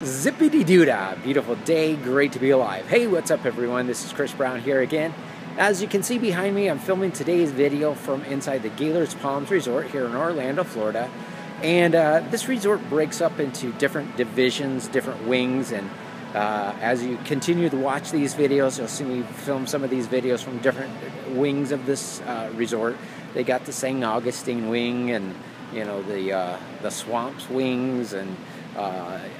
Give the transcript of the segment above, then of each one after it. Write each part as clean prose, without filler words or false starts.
Zippity-doo-dah, beautiful day, great to be alive. Hey, what's up everyone? This is Chris Brown here again. As you can see behind me, I'm filming today's video from inside the Gaylord's Palms Resort here in Orlando, Florida. And this resort breaks up into different divisions, different wings, and as you continue to watch these videos, you'll see me film some of these videos from different wings of this resort. They got the St. Augustine wing, and you know, the Swamps wings, and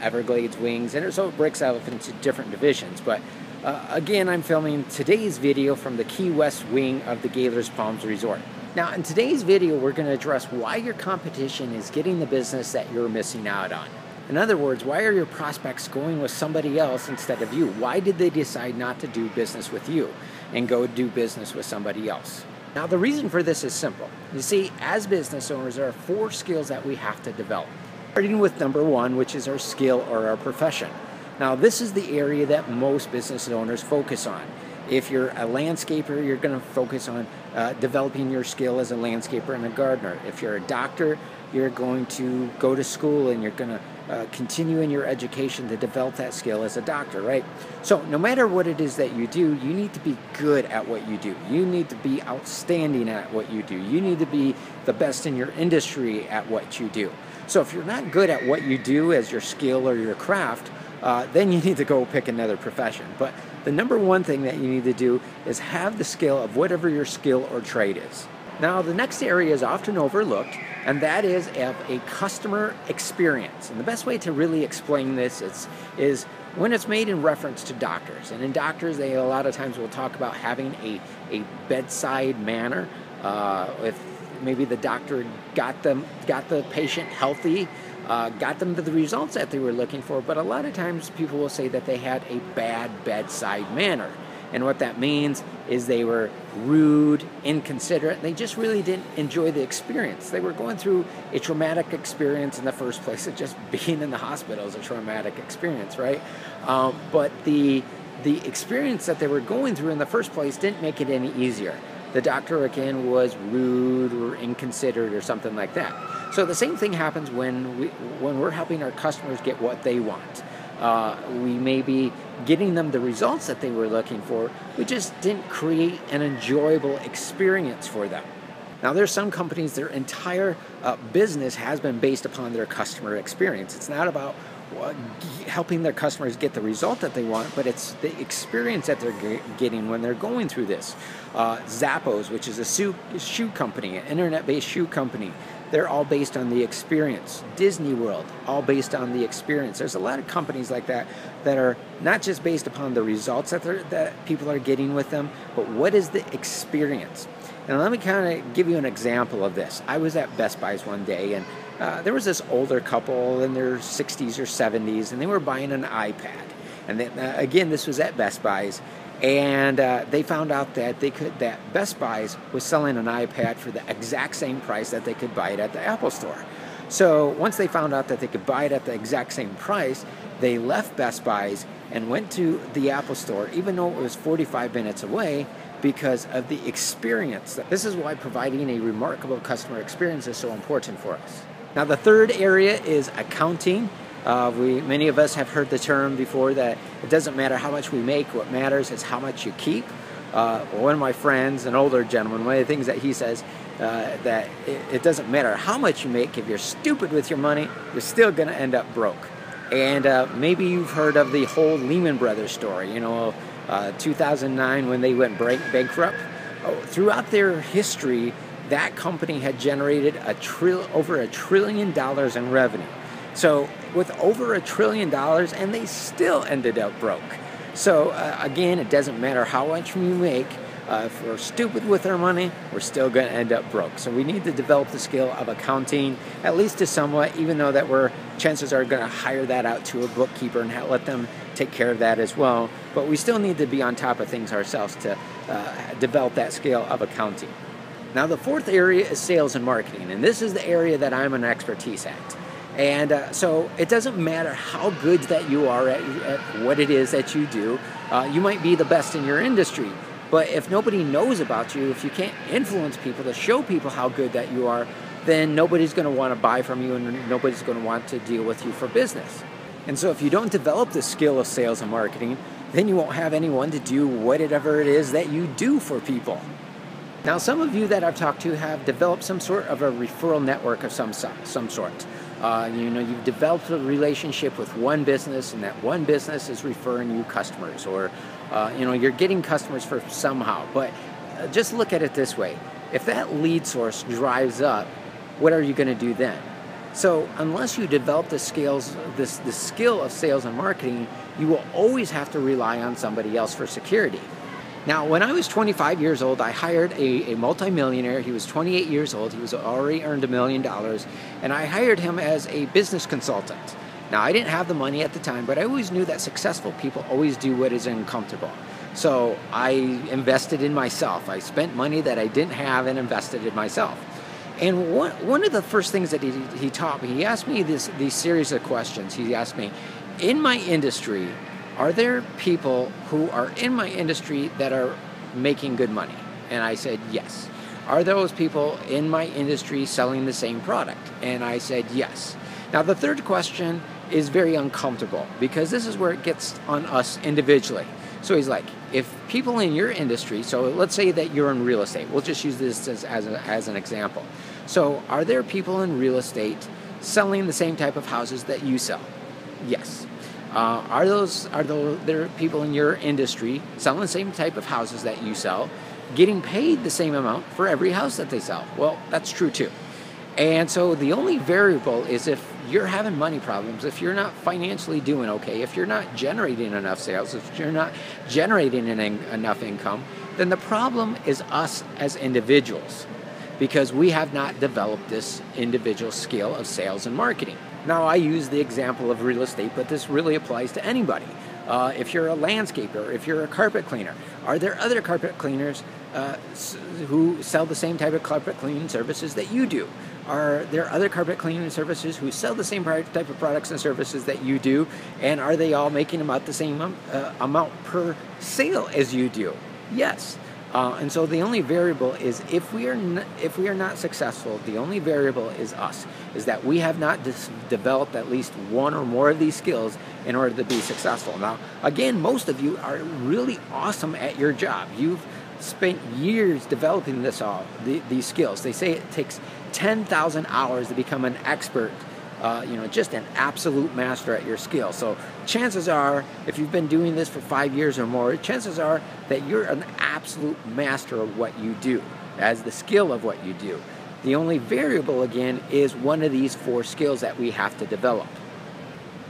Everglades wings, and so it breaks out into different divisions. But again, I'm filming today's video from the Key West wing of the Gaylord's Palms Resort. Now, in today's video, we're going to address why your competition is getting the business that you're missing out on. In other words, why are your prospects going with somebody else instead of you? Why did they decide not to do business with you and go do business with somebody else? Now, the reason for this is simple. You see, as business owners, there are 4 skills that we have to develop. Starting with number 1, which is our skill or our profession. Now, this is the area that most business owners focus on. If you're a landscaper, you're going to focus on developing your skill as a landscaper and a gardener. If you're a doctor, you're going to go to school and you're going to continue in your education to develop that skill as a doctor, right? So no matter what it is that you do, you need to be good at what you do. You need to be outstanding at what you do. You need to be the best in your industry at what you do. So if you're not good at what you do as your skill or your craft, then you need to go pick another profession. But the number 1 thing that you need to do is have the skill of whatever your skill or trade is. Now, the next area is often overlooked, and that is of a customer experience. And the best way to really explain this is when it's made in reference to doctors. And in doctors, they a lot of times will talk about having a bedside manner. If maybe the doctor got the patient healthy, got them to the results that they were looking for, but a lot of times people will say that they had a bad bedside manner. And what that means is they were rude, inconsiderate, they just really didn't enjoy the experience. They were going through a traumatic experience in the first place. Just being in the hospital is a traumatic experience, right? But the experience that they were going through in the first place didn't make it any easier. The doctor, again, was rude or inconsiderate or something like that. So the same thing happens when we're helping our customers get what they want. We may be getting them the results that they were looking for. We just didn't create an enjoyable experience for them. Now, there's some companies, their entire business has been based upon their customer experience. It's not about helping their customers get the result that they want, but it's the experience that they're getting when they're going through this. Zappos, which is a shoe company, an internet-based shoe company, they're all based on the experience. Disney World, all based on the experience. There's a lot of companies like that that are not just based upon the results that people are getting with them, but what is the experience? And let me kind of give you an example of this. I was at Best Buy's one day, and there was this older couple in their 60s or 70s, and they were buying an iPad. And again, this was at Best Buy's, and they found out that that Best Buy's was selling an iPad for the exact same price that they could buy it at the Apple Store. So once they found out that they could buy it at the exact same price, they left Best Buy's and went to the Apple Store, even though it was 45 minutes away, because of the experience. This is why providing a remarkable customer experience is so important for us. Now, the third area is accounting. Many of us have heard the term before that it doesn't matter how much we make, what matters is how much you keep. One of my friends, an older gentleman, one of the things that he says, that it doesn't matter how much you make, if you're stupid with your money, you're still going to end up broke. And maybe you've heard of the whole Lehman Brothers story, 2009 when they went bankrupt. Throughout their history, that company had generated over $1 trillion in revenue. So with over $1 trillion, and they still ended up broke. So again, it doesn't matter how much we make. If we're stupid with our money, we're still going to end up broke. So we need to develop the skill of accounting, at least to somewhat, even though that chances are going to hire that out to a bookkeeper and let them take care of that as well. But we still need to be on top of things ourselves to develop that skill of accounting. Now, the 4th area is sales and marketing, and this is the area that I'm an expertise at. And so it doesn't matter how good that you are at what it is that you do. You might be the best in your industry, but if nobody knows about you, if you can't influence people to show people how good that you are, then nobody's going to want to buy from you and nobody's going to want to deal with you for business. And so if you don't develop the skill of sales and marketing, then you won't have anyone to do whatever it is that you do for people. Now, some of you that I've talked to have developed some sort of a referral network of some sort. You've developed a relationship with one business, and that one business is referring you customers, or you're getting customers for somehow. But just look at it this way: if that lead source dries up, what are you going to do then? So unless you develop the skill of sales and marketing, you will always have to rely on somebody else for security. Now, when I was 25 years old, I hired a multimillionaire. He was 28 years old. He was already earned $1 million, and I hired him as a business consultant. Now, I didn't have the money at the time, but I always knew that successful people always do what is uncomfortable. So I invested in myself. I spent money that I didn't have and invested in myself. And one of the first things that he taught me, he asked me these series of questions. He asked me, in my industry, are there people who are in my industry that are making good money? And I said, yes. Are those people in my industry selling the same product? And I said, yes. Now, the third question is very uncomfortable, because this is where it gets on us individually. So he's like, if people in your industry, so let's say that you're in real estate. We'll just use this as an example. So are there people in real estate selling the same type of houses that you sell? Yes. Are there people in your industry selling the same type of houses that you sell, getting paid the same amount for every house that they sell? Well, that's true too. And so the only variable is if you're having money problems, if you're not financially doing okay, if you're not generating enough sales, if you're not generating enough income, then the problem is us as individuals, because we have not developed this individual skill of sales and marketing. Now, I use the example of real estate, but this really applies to anybody. If you're a landscaper, if you're a carpet cleaner, are there other carpet cleaners who sell the same type of carpet cleaning services that you do? Are there other carpet cleaning services who sell the same type of products and services that you do? And are they all making about the same amount per sale as you do? Yes. And so the only variable is if we are not successful, the only variable is us, is that we have not developed at least one or more of these skills in order to be successful. Now, again, most of you are really awesome at your job. You've spent years developing these skills. They say it takes 10,000 hours to become an expert, just an absolute master at your skill. So chances are, if you've been doing this for 5 years or more, chances are that you're an absolute master of what you do, as the skill of what you do. The only variable, again, is one of these 4 skills that we have to develop.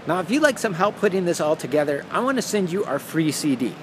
Now, if you'd like some help putting this all together, I want to send you our free CD.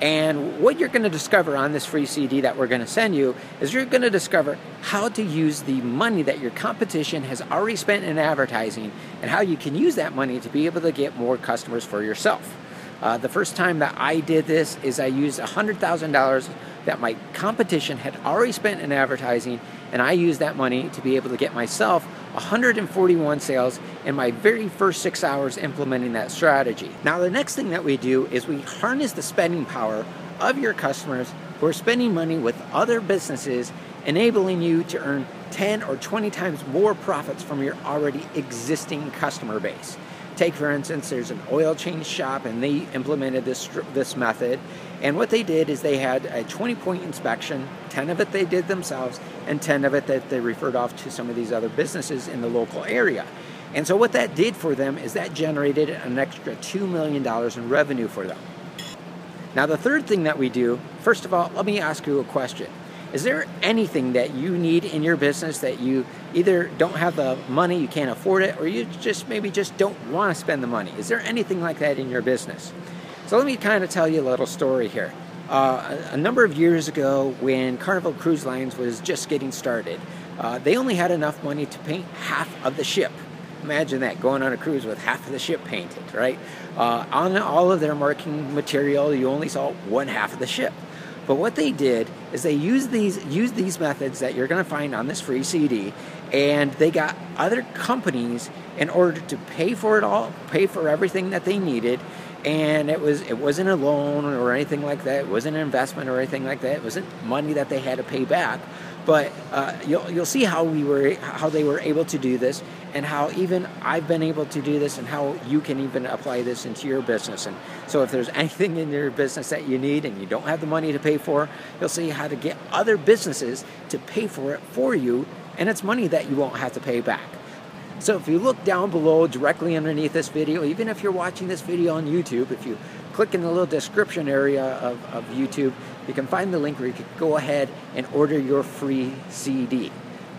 And what you're going to discover on this free CD that we're going to send you is you're going to discover how to use the money that your competition has already spent in advertising, and how you can use that money to be able to get more customers for yourself. The first time that I did this is I used $100,000 that my competition had already spent in advertising, and I used that money to be able to get myself 141 sales in my very first 6 hours implementing that strategy. Now, the next thing that we do is we harness the spending power of your customers who are spending money with other businesses, enabling you to earn 10 or 20 times more profits from your already existing customer base. Take, for instance, there's an oil change shop, and they implemented this method. And what they did is they had a 20-point inspection. 10 of it they did themselves, and 10 of it that they referred off to some of these other businesses in the local area. And so what that did for them is that generated an extra $2 million in revenue for them. Now, the third thing that we do, first of all, let me ask you a question. Is there anything that you need in your business that you either don't have the money, you can't afford it, or you maybe just don't want to spend the money? Is there anything like that in your business? So let me kind of tell you a little story here. A number of years ago, when Carnival Cruise Lines was just getting started, they only had enough money to paint half of the ship. Imagine that, going on a cruise with half of the ship painted, right? On all of their marketing material, you only saw one half of the ship. But what they did is they used these methods that you're going to find on this free CD, and they got other companies in order to pay for it all, pay for everything that they needed. And it wasn't a loan or anything like that. It wasn't an investment or anything like that. It wasn't money that they had to pay back. But you'll see how they were able to do this, and how even I've been able to do this, and how you can even apply this into your business. And so if there's anything in your business that you need and you don't have the money to pay for, you'll see how to get other businesses to pay for it for you, and it's money that you won't have to pay back. So if you look down below directly underneath this video, even if you're watching this video on YouTube, if you click in the little description area of YouTube, you can find the link where you can go ahead and order your free CD.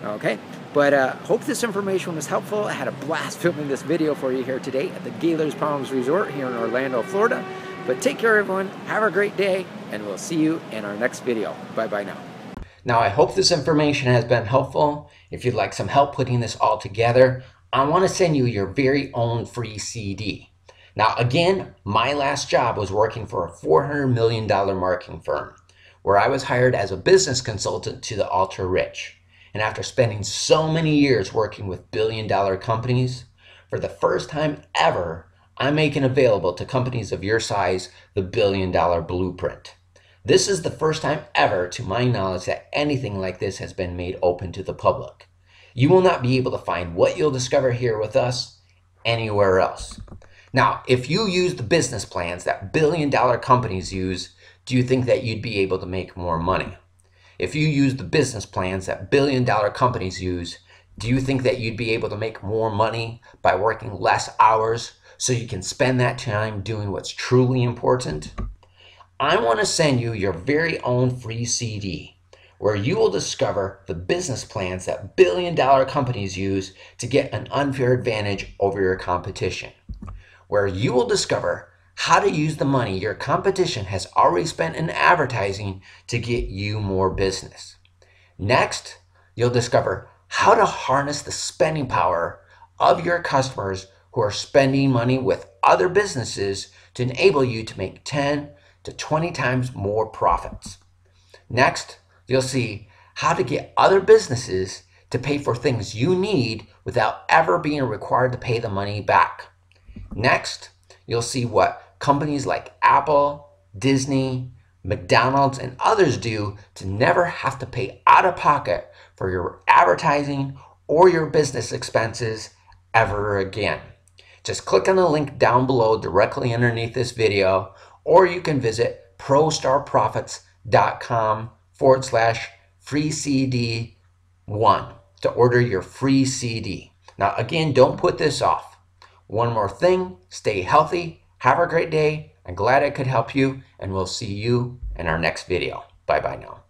Okay? But hope this information was helpful. I had a blast filming this video for you here today at the Gaylord Palms Resort here in Orlando, Florida. But take care, everyone. Have a great day, and we'll see you in our next video. Bye-bye now. Now, I hope this information has been helpful. If you'd like some help putting this all together, I want to send you your very own free CD. Now, again, my last job was working for a $400 million marketing firm, where I was hired as a business consultant to the ultra-rich. And after spending so many years working with billion-dollar companies, for the first time ever, I'm making available to companies of your size the billion-dollar blueprint. This is the first time ever, to my knowledge, that anything like this has been made open to the public. You will not be able to find what you'll discover here with us anywhere else. Now, if you use the business plans that billion-dollar companies use, do you think that you'd be able to make more money? If you use the business plans that billion-dollar companies use, do you think that you'd be able to make more money by working less hours so you can spend that time doing what's truly important? I want to send you your very own free CD, where you will discover the business plans that billion-dollar companies use to get an unfair advantage over your competition, where you will discover how to use the money your competition has already spent in advertising to get you more business. Next, you'll discover how to harness the spending power of your customers who are spending money with other businesses to enable you to make 10 to 20 times more profits. Next, you'll see how to get other businesses to pay for things you need without ever being required to pay the money back. Next, you'll see what companies like Apple, Disney, McDonald's, and others do to never have to pay out of pocket for your advertising or your business expenses ever again. Just click on the link down below directly underneath this video, or you can visit prostarprofits.com/free CD 1 to order your free CD. Now, again, don't put this off. One more thing, stay healthy, have a great day. I'm glad I could help you, and we'll see you in our next video. Bye-bye now.